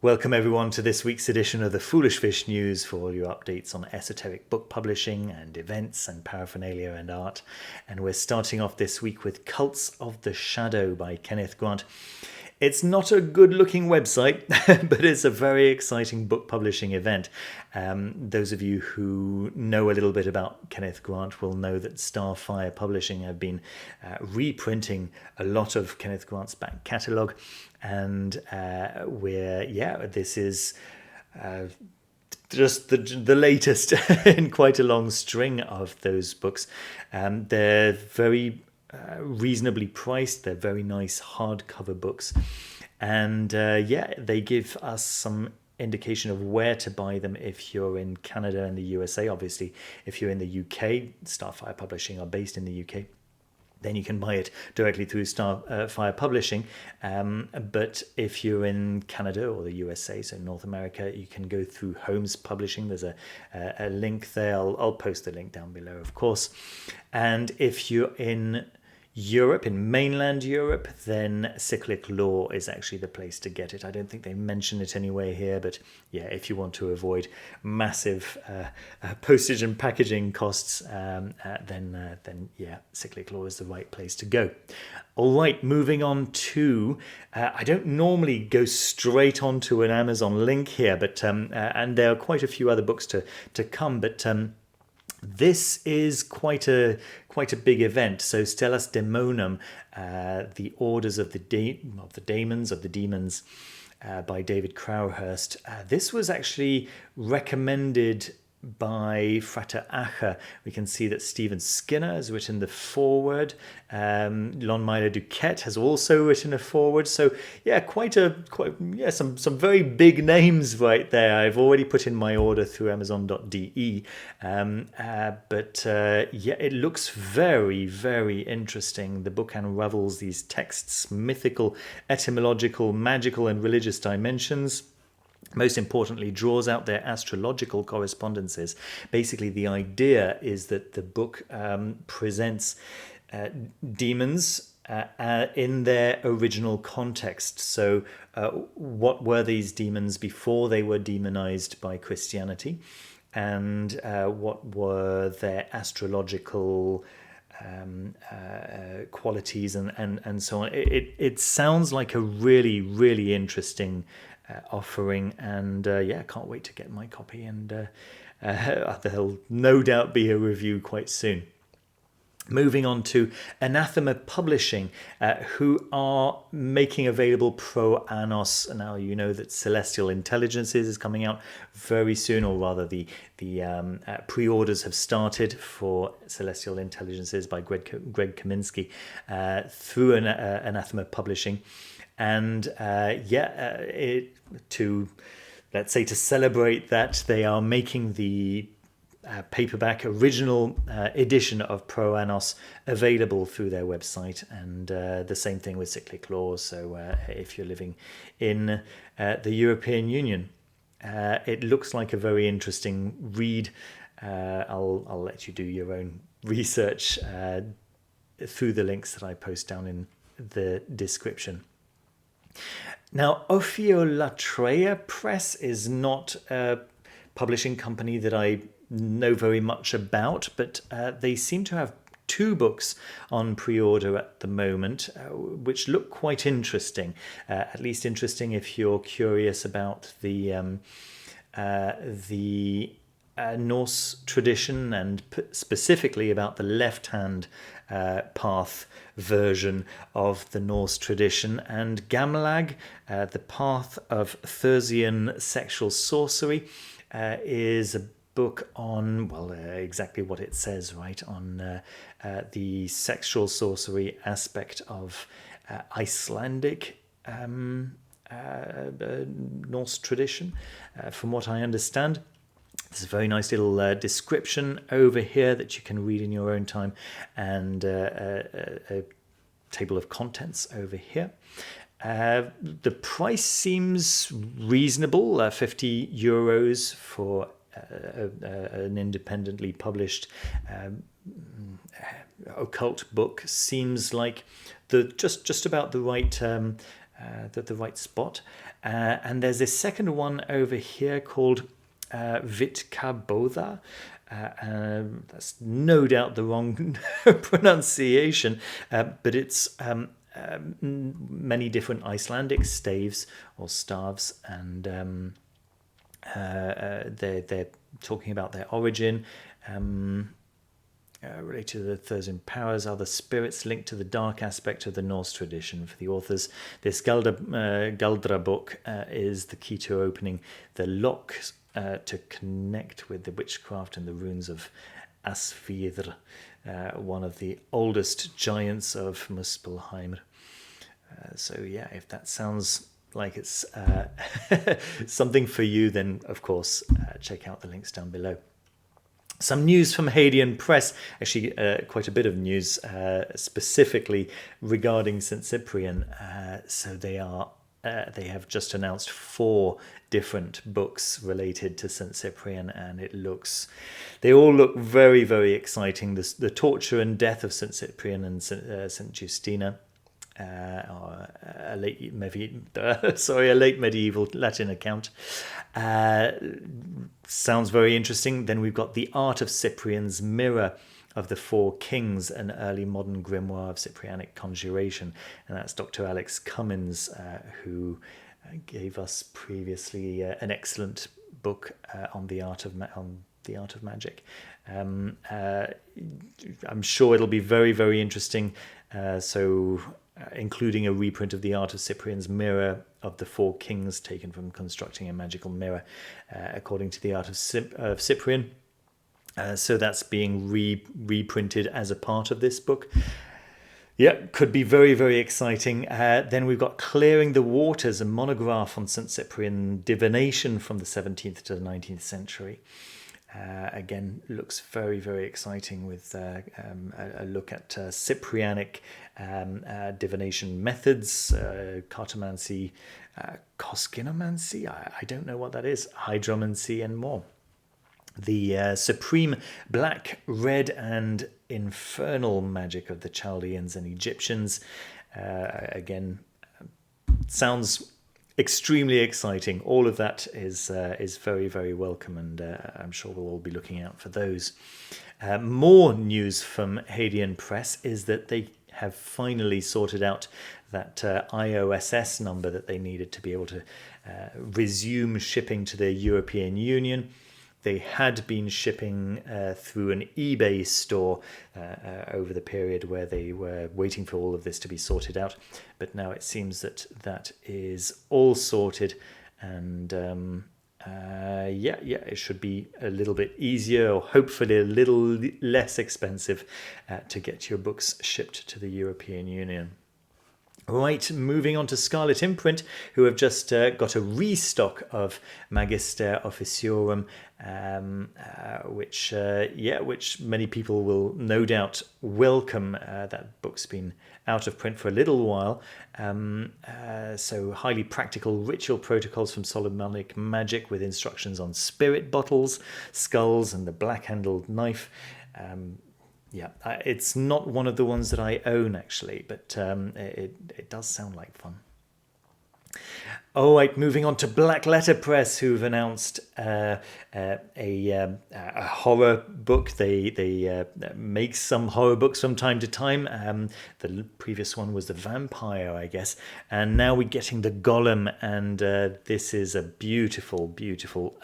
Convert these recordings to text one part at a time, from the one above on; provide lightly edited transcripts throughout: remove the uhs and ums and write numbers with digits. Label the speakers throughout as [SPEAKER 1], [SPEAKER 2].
[SPEAKER 1] Welcome everyone to this week's edition of the Foolish Fish News for all your updates on esoteric book publishing and events and paraphernalia and art. And we're starting off this week with Cults of the Shadow by Kenneth Grant. It's not a good looking website, but it's a very exciting book publishing event. Those of you who know a little bit about Kenneth Grant will know that Starfire Publishing have been reprinting a lot of Kenneth Grant's back catalogue. And this is just the latest in quite a long string of those books. They're very reasonably priced. They're very nice hardcover books, and they give us some indication of where to buy them if you're in Canada and the USA. Obviously, if you're in the UK, Starfire Publishing are based in the UK. Then you can buy it directly through Starfire Publishing. But if you're in Canada or the USA, so North America, you can go through Holmes Publishing. There's a link there. I'll post the link down below, of course. And if you're in Europe, in mainland Europe, then Cyclic Law is actually the place to get it. I don't think they mention it anywhere here, but yeah, if you want to avoid massive postage and packaging costs, then Cyclic Law is the right place to go. All right, moving on to, I don't normally go straight onto an Amazon link here, but and there are quite a few other books to come, but this is quite a big event. So Stellas Daemonum, the Orders of the Demons, by David Crowhurst. This was actually recommended by Frater Acher. We can see that Stephen Skinner has written the foreword. Lon Milo Duquette has also written a foreword. So yeah, some very big names right there. I've already put in my order through Amazon.de. It looks very, very interesting. The book unravels these texts' mythical, etymological, magical, and religious dimensions. Most importantly, draws out their astrological correspondences. Basically, the idea is that the book presents demons in their original context. So what were these demons before they were demonized by Christianity? And what were their astrological qualities and so on? It sounds like a really, really interesting offering, and can't wait to get my copy, and there'll no doubt be a review quite soon. Moving on to Anathema Publishing, who are making available Proanos. Now you know that Celestial Intelligences is coming out very soon, or rather the pre-orders have started for Celestial Intelligences by Greg Kaminsky through Anathema Publishing. And to celebrate that, they are making the paperback original edition of Proanos available through their website, and the same thing with Cyclic Law. So if you're living in the European Union, it looks like a very interesting read. I'll let you do your own research through the links that I post down in the description. Now, Ophiolatreia Press is not a publishing company that I know very much about, but they seem to have two books on pre-order at the moment, which look quite interesting. At least interesting if you're curious about the Norse tradition, and specifically about the left-hand path version of the Norse tradition, and Gamlag, the path of Thursian sexual sorcery, is a book on, exactly what it says, right, on the sexual sorcery aspect of Icelandic Norse tradition, from what I understand. There's a very nice little description over here that you can read in your own time, and a table of contents over here. The price seems reasonable, €50 for an independently published occult book. Seems like just about the right spot. And there's this second one over here called Vitkaboda. That's no doubt the wrong pronunciation, but it's many different Icelandic staves or staves, and they're talking about their origin. Related to the Thursday powers are the spirits linked to the dark aspect of the Norse tradition. For the authors, this Galdra book is the key to opening the lock to connect with the witchcraft and the runes of Asfidr, one of the oldest giants of Muspelheim. So yeah, if that sounds like it's something for you, then of course check out the links down below. Some news from Hadean Press, actually quite a bit of news specifically regarding St. Cyprian. So they have just announced 4 different books related to St. Cyprian, and they all look very, very exciting. The torture and death of St. Cyprian and St. Justina. A late medieval Latin account. Sounds very interesting. Then we've got The Art of Cyprian's Mirror of the Four Kings, an early modern grimoire of Cyprianic conjuration, and that's Dr. Alex Cummins, who gave us previously an excellent book on the art of magic. I'm sure it'll be very, very interesting. Including a reprint of The Art of Cyprian's Mirror of the Four Kings, taken from Constructing a Magical Mirror, according to The Art of Cyprian. So that's being reprinted as a part of this book. Yeah, could be very, very exciting. Then we've got Clearing the Waters, a monograph on St. Cyprian divination from the 17th to the 19th century. Again, looks very, very exciting, with a look at Cyprianic divination methods, cartomancy, koskinomancy, I don't know what that is, hydromancy, and more. The supreme black, red, and infernal magic of the Chaldeans and Egyptians. Again, sounds extremely exciting. All of that is very, very welcome, and I'm sure we'll all be looking out for those. More news from Hadean Press is that they have finally sorted out that IOSS number that they needed to be able to resume shipping to the European Union. They had been shipping through an eBay store over the period where they were waiting for all of this to be sorted out. But now it seems that is all sorted, and it should be a little bit easier, or hopefully a little less expensive, to get your books shipped to the European Union. Right, moving on to Scarlet Imprint, who have just got a restock of Magister Officiorum, which many people will no doubt welcome. That book's been out of print for a little while. So highly practical ritual protocols from Solomonic magic, with instructions on spirit bottles, skulls, and the black-handled knife. It's not one of the ones that I own, actually, but it does sound like fun. All right, moving on to Black Letter Press, who've announced a horror book. They make some horror books from time to time. The previous one was The Vampire, I guess. And now we're getting The Golem, and this is a beautiful, beautiful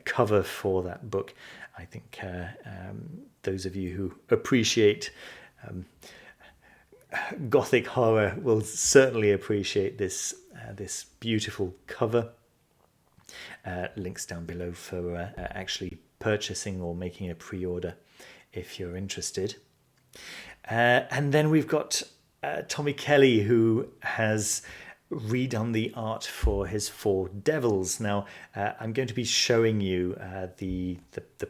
[SPEAKER 1] cover for that book. I think those of you who appreciate Gothic horror will certainly appreciate this beautiful cover. Links down below for actually purchasing or making a pre-order if you're interested. And then we've got Tommy Kelly, who has redone the art for his Four Devils. Now, I'm going to be showing you the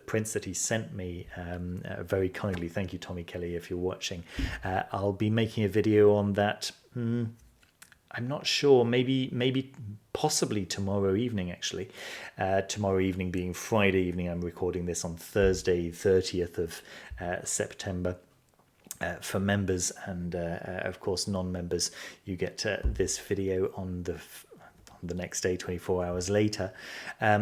[SPEAKER 1] prints that he sent me very kindly. Thank you, Tommy Kelly, if you're watching. I'll be making a video on that. I'm not sure. Maybe possibly tomorrow evening, actually. Tomorrow evening being Friday evening. I'm recording this on Thursday, 30th of September. For members and of course non-members, you get this video on the the next day, 24 hours later. I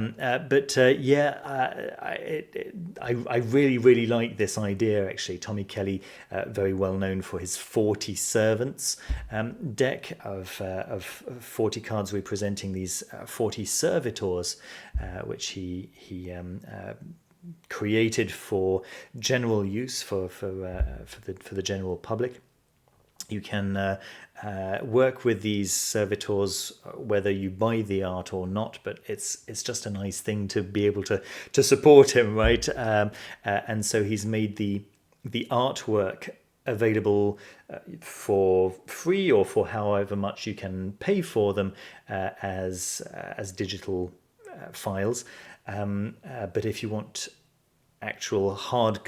[SPEAKER 1] really like this idea, actually. Tommy Kelly, very well known for his 40 Servants deck of 40 cards representing these 40 servitors, which he created for general use for the general public. You can work with these servitors whether you buy the art or not, but it's just a nice thing to be able to support him, right? And so he's made the artwork available for free or for however much you can pay for them as digital files. But if you want actual hard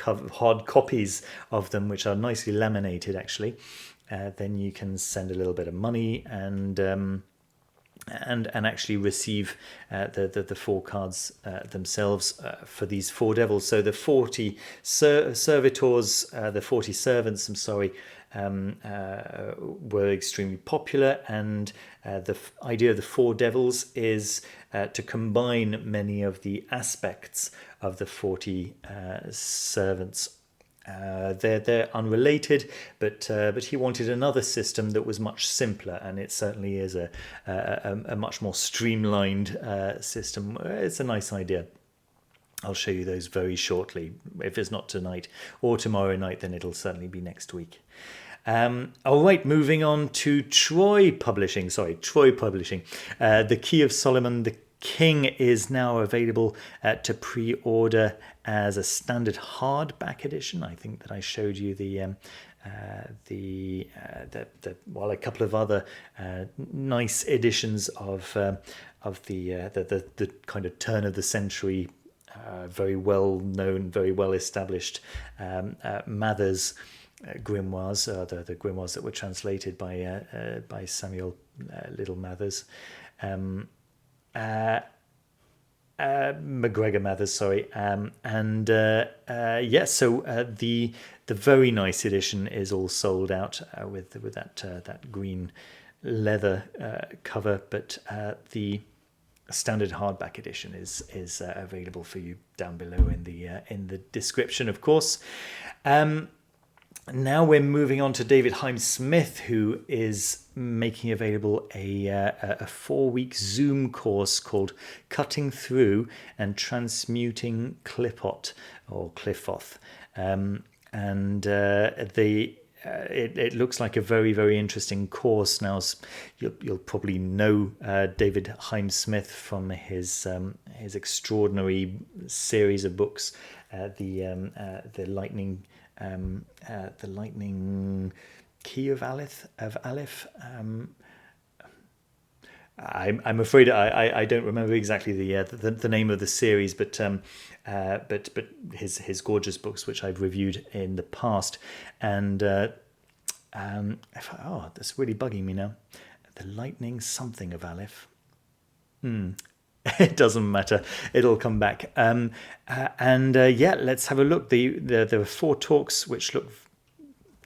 [SPEAKER 1] copies of them, which are nicely laminated, actually, then you can send a little bit of money and actually receive the 4 cards themselves for these 4 devils. So the 40 servitors, the 40 servants, I'm sorry, were extremely popular, and the idea of the 4 devils is to combine many of the aspects of the 40 servants. They're unrelated, but he wanted another system that was much simpler, and it certainly is a much more streamlined system. It's a nice idea. I'll show you those very shortly. If it's not tonight or tomorrow night, then it'll certainly be next week. All right, moving on to Troy Publishing. The Key of Solomon, the King, is now available to pre-order as a standard hardback edition. I think that I showed you a couple of other nice editions of the kind of turn of the century, very well known, very well established Mathers grimoires, the grimoires that were translated by Samuel Liddell Mathers. McGregor Mathers, sorry, the very nice edition is all sold out with that green leather cover, but the standard hardback edition is available for you down below in the description, of course. Now we're moving on to David Haim Smith, who is making available a 4-week Zoom course called Cutting Through and Transmuting Klipot or Clifoth. It looks like a very, very interesting course. Now, you'll probably know David Haim Smith from his extraordinary series of books, the Lightning Key of Aleph. I'm afraid I don't remember exactly the name of the series, but his gorgeous books, which I've reviewed in the past, and that's really bugging me now. The Lightning something of Aleph. It doesn't matter. It'll come back. Let's have a look. There are 4 talks which look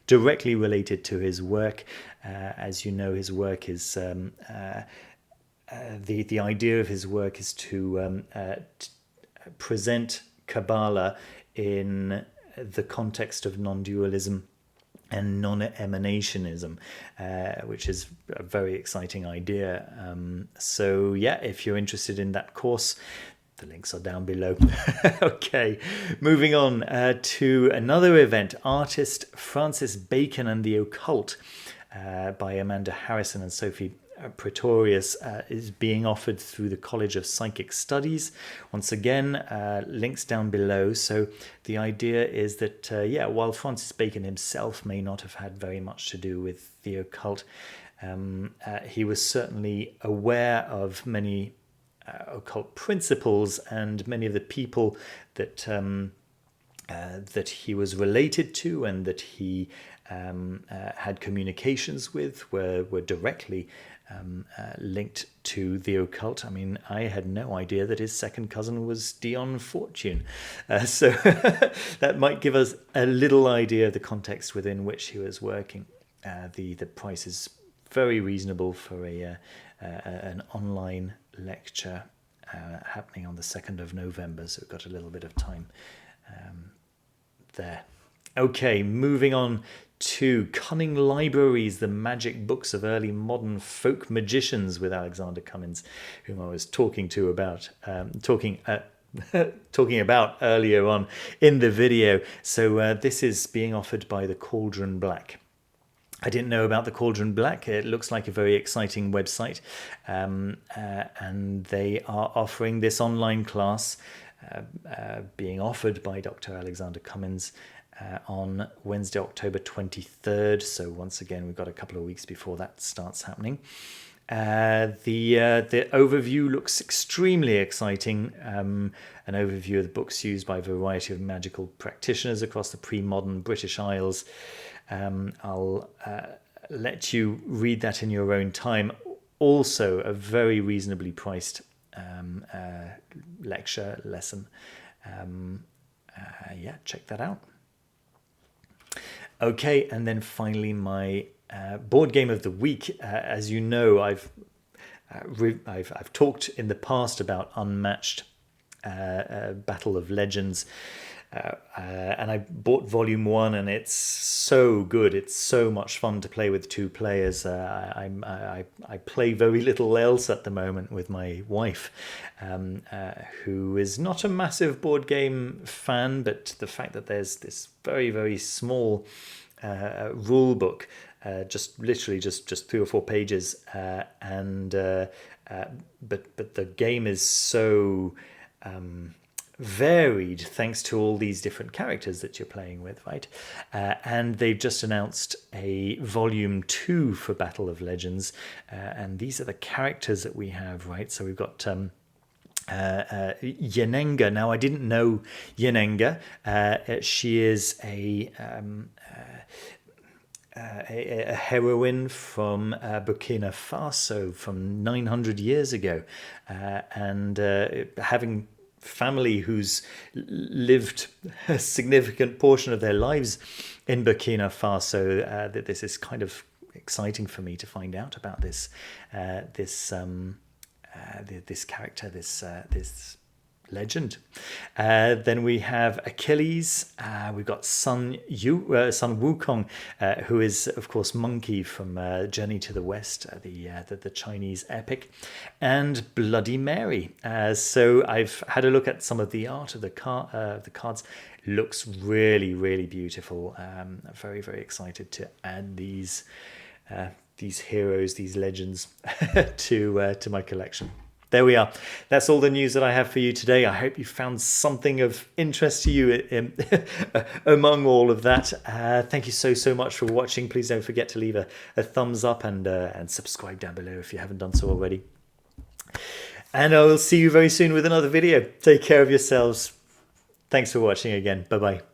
[SPEAKER 1] directly related to his work. As you know, his work is the idea of his work is to present Kabbalah in the context of non-dualism and non-emanationism, which is a very exciting idea. If you're interested in that course, the links are down below. Okay, moving on to another event, Artist Francis Bacon and the Occult by Amanda Harrison and Sophie Pretorius is being offered through the College of Psychic Studies. Once again, links down below. So the idea is that, while Francis Bacon himself may not have had very much to do with the occult, he was certainly aware of many occult principles, and many of the people that he was related to and that he had communications with were directly linked to the occult. I mean, I had no idea that his second cousin was Dion Fortune. So that might give us a little idea of the context within which he was working. The price is very reasonable for a an online lecture happening on the 2nd of November, so we've got a little bit of time there. Okay, moving on to Cunning Libraries, the magic books of early modern folk magicians with Alexander Cummins, whom I was talking about earlier on in the video. So this is being offered by the Cauldron Black. I didn't know about the Cauldron Black. It looks like a very exciting website, and they are offering this online class being offered by Dr. Alexander Cummins on Wednesday, October 23rd. So once again, we've got a couple of weeks before that starts happening. The overview looks extremely exciting. An overview of the books used by a variety of magical practitioners across the pre-modern British Isles. I'll let you read that in your own time. Also, a very reasonably priced lesson. Yeah, check that out. Okay, and then finally my board game of the week. As you know, I've talked in the past about Unmatched, Battle of Legends, and I bought Volume 1, and it's so good. It's so much fun to play with two players. I play very little else at the moment with my wife, who is not a massive board game fan, but the fact that there's this very, very small rule book, just 3 or 4 pages, but the game is so varied thanks to all these different characters that you're playing with, right? And they've just announced a volume 2 for Battle of Legends, and these are the characters that we have, right? So we've got Yenenga. Now, I didn't know Yenenga. She is a heroine from Burkina Faso from 900 years ago, and having family who's lived a significant portion of their lives in Burkina Faso, that this is kind of exciting for me to find out about this character, this legend. Then we have Achilles. We've got Sun Wukong, who is of course Monkey from Journey to the West, the Chinese epic, and Bloody Mary. So I've had a look at some of the art of the cards. Looks really, really beautiful. I'm very, very excited to add these heroes, these legends to my collection. There we are. That's all the news that I have for you today. I hope you found something of interest to you among all of that. Thank you so much for watching. Please don't forget to leave a thumbs up and subscribe down below if you haven't done so already. And I will see you very soon with another video. Take care of yourselves. Thanks for watching again. Bye-bye.